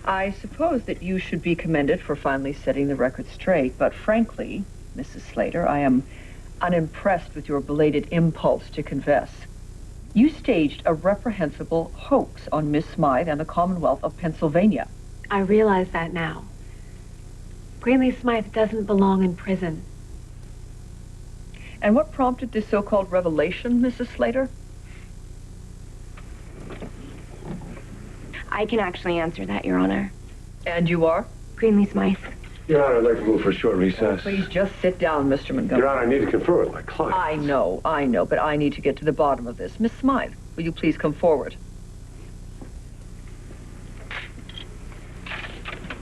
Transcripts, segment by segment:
I suppose that you should be commended for finally setting the record straight, but frankly, Mrs. Slater, I am unimpressed with your belated impulse to confess. You staged a reprehensible hoax on Miss Smythe and the Commonwealth of Pennsylvania. I realize that now. Greenlee Smythe doesn't belong in prison. And what prompted this so-called revelation, Mrs. Slater? I can actually answer that, Your Honor. And you are? Greenlee Smythe. Your Honor, I'd like to move for a short recess. Please just sit down, Mr. Montgomery. Your Honor, I need to confer with my client. I know, but I need to get to the bottom of this. Miss Smythe, will you please come forward?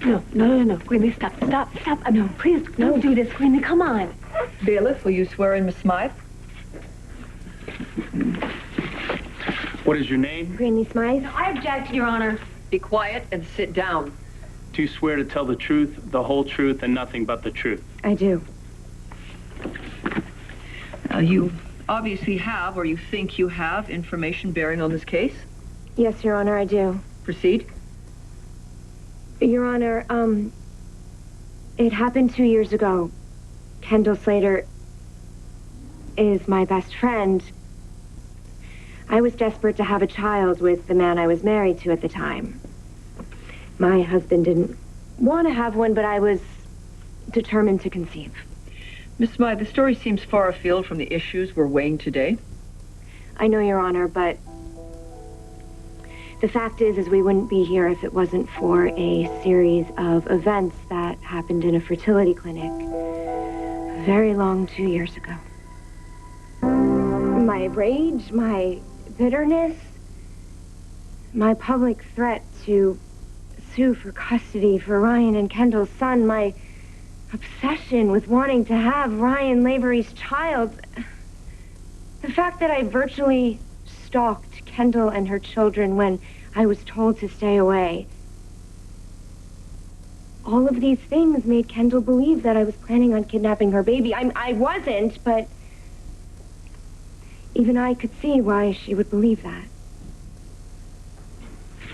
No. Greenlee, stop. No, please, don't do this, Greenlee, come on. Bailiff, will you swear in Miss Smythe? What is your name? Greenlee Smythe. I object, Your Honor. Be quiet and sit down. Do you swear to tell the truth, the whole truth, and nothing but the truth? I do. Now, you obviously have, or you think you have, information bearing on this case. Yes, Your Honor, I do. Proceed. Your Honor, it happened 2 years ago. Kendall Slater is my best friend. I was desperate to have a child with the man I was married to at the time. My husband didn't want to have one, but I was determined to conceive. Miss Smythe, the story seems far afield from the issues we're weighing today. I know, Your Honor, but the fact is we wouldn't be here if it wasn't for a series of events that happened in a fertility clinic a very long 2 years ago. My rage, my bitterness, my public threat to sue for custody for Ryan and Kendall's son, my obsession with wanting to have Ryan Lavery's child, the fact that I virtually stalked Kendall and her children when I was told to stay away. All of these things made Kendall believe that I was planning on kidnapping her baby. I wasn't, but even I could see why she would believe that.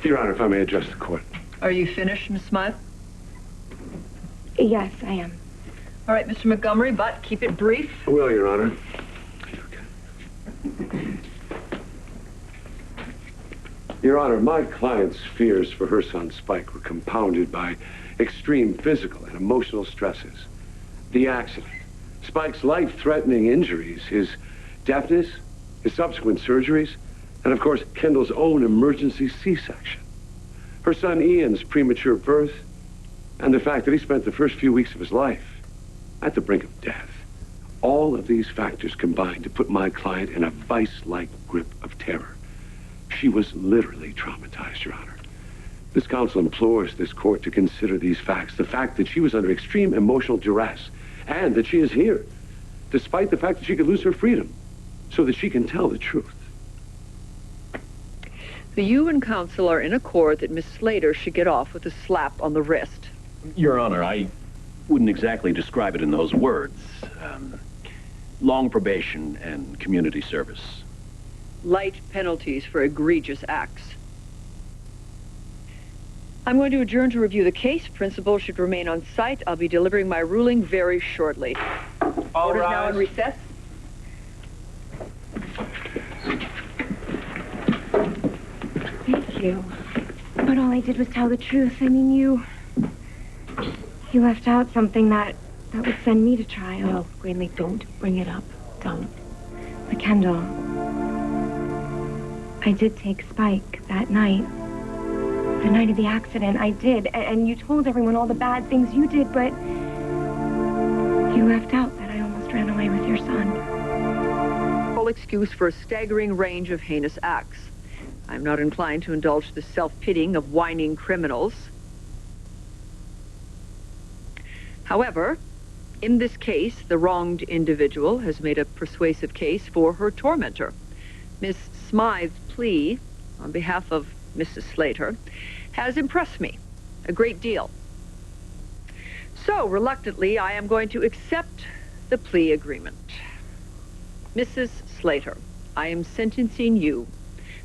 Your Honor, if I may address the court. Are you finished, Miss Smythe? Yes, I am. All right, Mr. Montgomery, but keep it brief. I will, Your Honor. Your Honor, my client's fears for her son Spike were compounded by extreme physical and emotional stresses. The accident, Spike's life-threatening injuries, his deafness, his subsequent surgeries, and of course, Kendall's own emergency C-section. Her son Ian's premature birth, and the fact that he spent the first few weeks of his life at the brink of death. All of these factors combined to put my client in a vice-like grip of terror. She was literally traumatized, Your Honor. This counsel implores this court to consider these facts. The fact that she was under extreme emotional duress, and that she is here, despite the fact that she could lose her freedom, so that she can tell the truth. So you and counsel are in accord that Miss Slater should get off with a slap on the wrist. Your Honor, I wouldn't exactly describe it in those words. Long probation and community service. Light penalties for egregious acts. I'm going to adjourn to review the case. Principal should remain on site. I'll be delivering my ruling very shortly. All Court is now rise. in recess. Thank you. But all I did was tell the truth. I mean, you left out something that would send me to trial. No, Greenlee, don't bring it up. Don't. But Kendall, I did take Spike that night. The night of the accident, I did. And you told everyone all the bad things you did, but you left out that I almost ran away with your son. Full excuse for a staggering range of heinous acts. I'm not inclined to indulge the self-pitying of whining criminals. However, in this case, the wronged individual has made a persuasive case for her tormentor. Miss Smythe's plea, on behalf of Mrs. Slater, has impressed me a great deal. So, reluctantly, I am going to accept the plea agreement. Mrs. Slater, I am sentencing you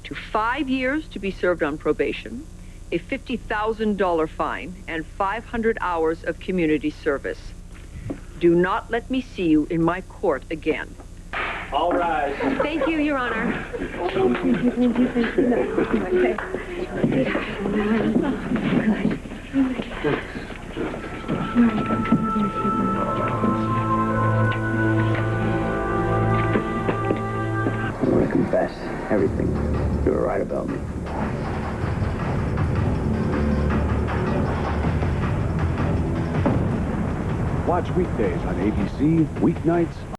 to 5 years to be served on probation a $50,000 fine, and 500 hours of community service. Do not let me see you in my court again. All right. Thank you, Your Honor. I'm going to confess everything. You were right about me. Watch weekdays on ABC, weeknights